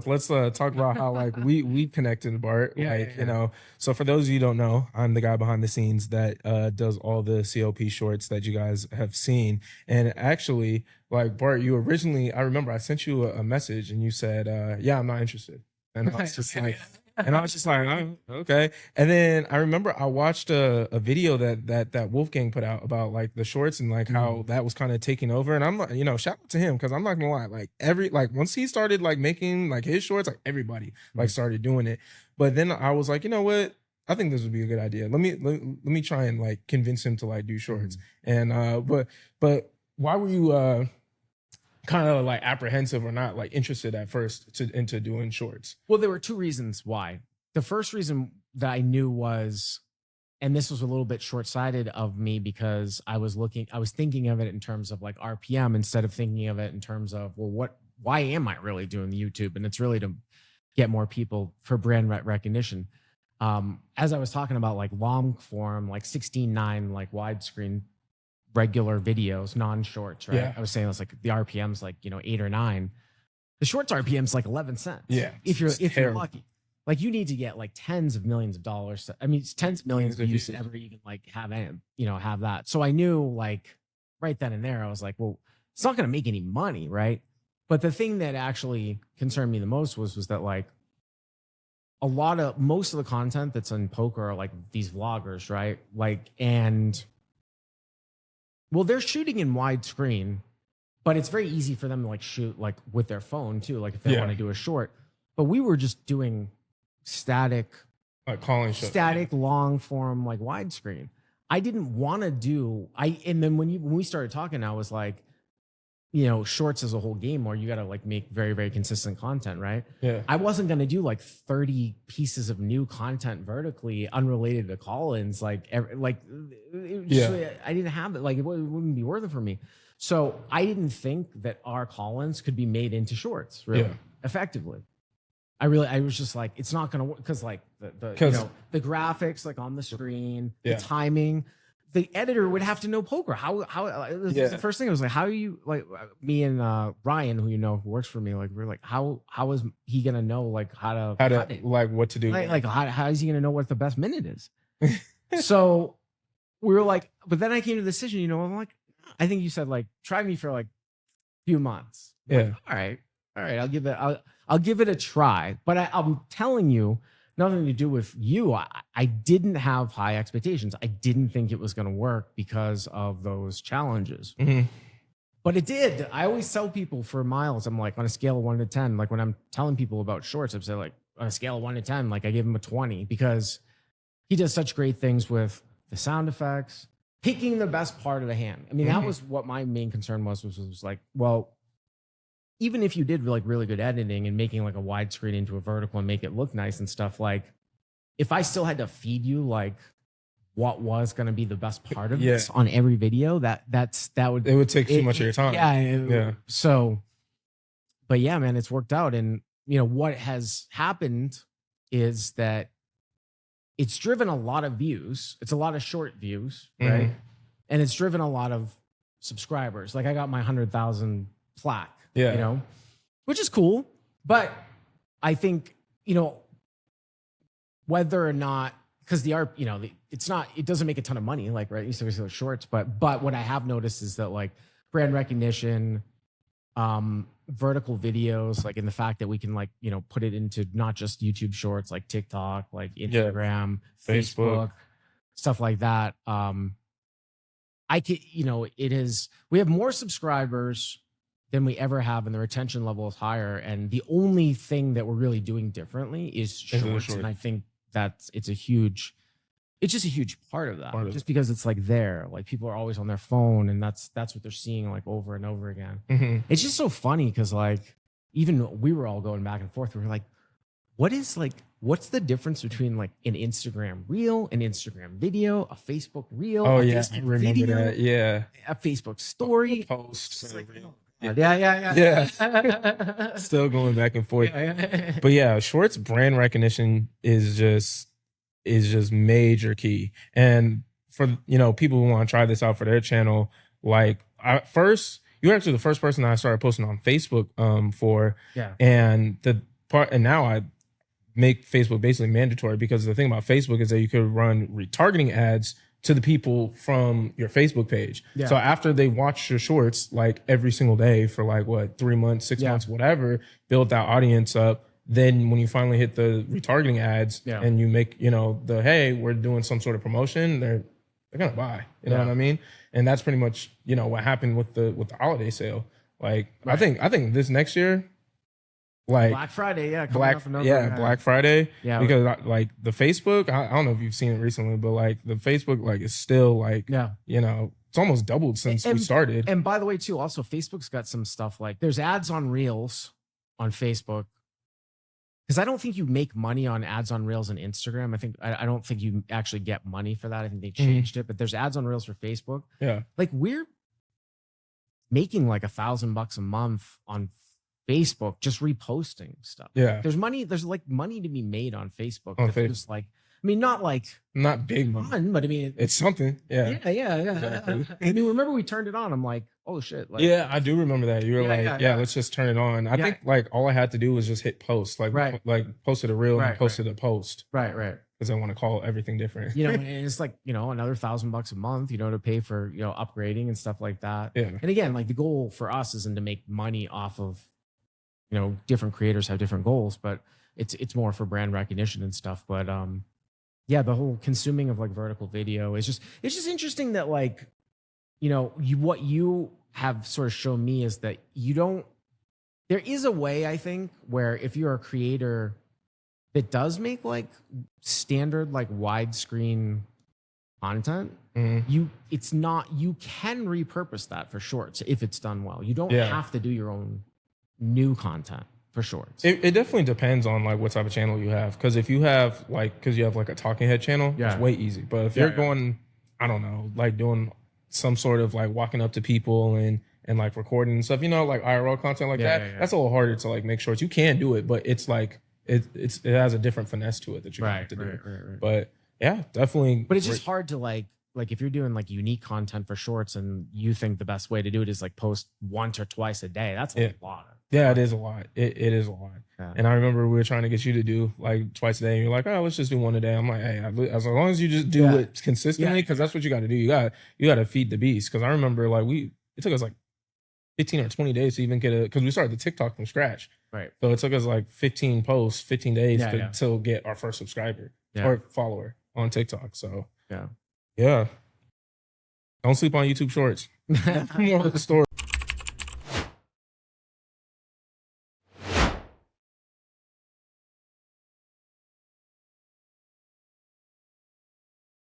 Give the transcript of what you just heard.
Let's talk about how like we connected, Bart. You know, so for those of you who don't know, I'm the guy behind the scenes that does all the COP shorts that you guys have seen. And actually, like Bart, you originally, I remember I sent you a message and you said, yeah, I'm not interested. And I was just like, and I was just like, oh, okay. And then I remember I watched a video that Wolfgang put out about like the shorts and like how that was kind of taking over. And I'm like, you know, shout out to him because I'm not gonna lie, like once he started like making like his shorts, like everybody like started doing it. But then I was like, you know what? I think this would be a good idea. Let me try and like convince him to like do shorts. And but why were you kind of like apprehensive or not like interested at first into doing shorts? Well, there were two reasons why. The first reason that I knew was, and this was a little bit short-sighted of me because I was thinking of it in terms of like RPM instead of thinking of it in terms of, well, why am I really doing the YouTube? And it's really to get more people for brand recognition. As I was talking about like long form, like 16:9, like widescreen, regular videos, non-shorts, right? I was saying it's like the RPM's like, 8 or 9. The shorts RPM's like 11 cents. Yeah. If you're lucky. Like you need to get like tens of millions of dollars. It's tens of millions of views to ever even like have that. So I knew like right then and there, I was like, well, it's not going to make any money, right? But the thing that actually concerned me the most was that like most of the content that's on poker are like these vloggers, right? Like, and well, they're shooting in widescreen, but it's very easy for them to like shoot like with their phone too, like if they want to do a short. But we were just doing static, like calling shit. Static long form, like widescreen. I didn't want to do. And then when we started talking, I was like, shorts is a whole game where you got to like make very, very consistent content, right? Yeah. I wasn't going to do like 30 pieces of new content vertically unrelated to call-ins. I didn't have it. Like it wouldn't be worth it for me. So I didn't think that our call-ins could be made into shorts really effectively. I was just like, it's not going to work because like the graphics like on the screen, the timing. The editor would have to know poker. How this the first thing I was like, how are you like me and Ryan, who works for me, like we're like, how is he gonna know like how to like what to do? Like how is he gonna know what the best minute is? So we were like, but then I came to the decision, I'm like, I think you said like try me for like a few months. Like, all right, I'll give it a try. But I'm telling you, nothing to do with you. I didn't have high expectations. I didn't think it was going to work because of those challenges. But it did. I always tell people for Myles, I'm like on a scale of 1 to 10, like when I'm telling people about shorts, I'm saying like on a scale of 1 to 10, like I give him a 20 because he does such great things with the sound effects, picking the best part of the hand. I mean, that was what my main concern was like, well, even if you did like really good editing and making like a widescreen into a vertical and make it look nice and stuff, like if I still had to feed you like what was going to be the best part of this on every video, it would take too much of your time. So, but yeah, man, it's worked out. And what has happened is that it's driven a lot of views. It's a lot of short views, right? And it's driven a lot of subscribers. Like I got my 100,000 plaque. Which is cool. But I think, whether or not, because it doesn't make a ton of money, like, right? You said shorts, but what I have noticed is that like brand recognition, vertical videos, like in the fact that we can like, put it into not just YouTube shorts, like TikTok, like Instagram, Facebook, stuff like that. We have more subscribers than we ever have, and the retention level is higher. And the only thing that we're really doing differently is shorts. And I think it's just a huge part of that. Just because it's like like people are always on their phone, and that's what they're seeing like over and over again. It's just so funny because like even we were all going back and forth. We were like, what's the difference between like an Instagram reel, an Instagram video, a Facebook reel, I remember video, that. A Facebook story, post. Still going back and forth. But yeah, shorts brand recognition is just major key. And for people who want to try this out for their channel, like you're actually the first person I started posting on Facebook for. And the part, and now I make Facebook basically mandatory, because the thing about Facebook is that you could run retargeting ads to the people from your Facebook page. Yeah. So after they watch your shorts like every single day for like what, 3 months, 6 months, whatever, build that audience up. Then when you finally hit the retargeting ads and you make, you know, the, hey, we're doing some sort of promotion, they're gonna buy. You know what I mean? And that's pretty much, you know, what happened with the holiday sale. Like I think this next year, like Black Friday, Black Friday, yeah, because like the Facebook, I don't know if you've seen it recently, but like the Facebook like is still like, you know, it's almost doubled since we started. And by the way, too, also Facebook's got some stuff like there's ads on Reels on Facebook, because I don't think you make money on ads on Reels and Instagram. I don't think you actually get money for that. I think they changed it, but there's ads on Reels for Facebook. Yeah, like we're making like $1,000 a month on Facebook just reposting stuff. Yeah, there's like money to be made on Facebook. Just like, I mean, not big money, but I mean, it's something. Yeah. Exactly. I mean, remember we turned it on. I'm like, oh shit. Like, yeah, I do remember that. You were let's just turn it on. I think like all I had to do was just hit post, like posted a reel and posted a post. Right. Because I want to call everything different. You know, and it's like, you know, another $1,000 a month, you know, to pay for, you know, upgrading and stuff like that. Yeah. And again, like the goal for us isn't to make money off of, you know, different creators have different goals, but it's more for brand recognition and stuff. But yeah, the whole consuming of like vertical video is it's just interesting that, like, you know, what you have sort of shown me is that there is a way, I think, where if you're a creator that does make like standard, like widescreen content, you can repurpose that for shorts if it's done well. You don't have to do your own new content for shorts. It definitely depends on like what type of channel you have. Because if you have like a talking head channel, it's way easy. But if you're going, I don't know, like doing some sort of like walking up to people and like recording and stuff, you know, like IRL content like that, that's a little harder to like make shorts. You can do it, but it's like it has a different finesse to it that you have to do. Right. But yeah, definitely. But it's just hard to like if you're doing like unique content for shorts and you think the best way to do it is like post once or twice a day. That's a lot. Yeah, it is a lot. It is a lot. Yeah. And I remember we were trying to get you to do like twice a day, and you're like, oh, let's just do one a day. I'm like, hey, as long as you just do it consistently, because that's what you got to do. You got to feed the beast. Because I remember like it took us like 15 or 20 days to even get because we started the TikTok from scratch. Right. So it took us like 15 posts, 15 days to get our first subscriber or follower on TikTok. So yeah. Don't sleep on YouTube Shorts. More of the story.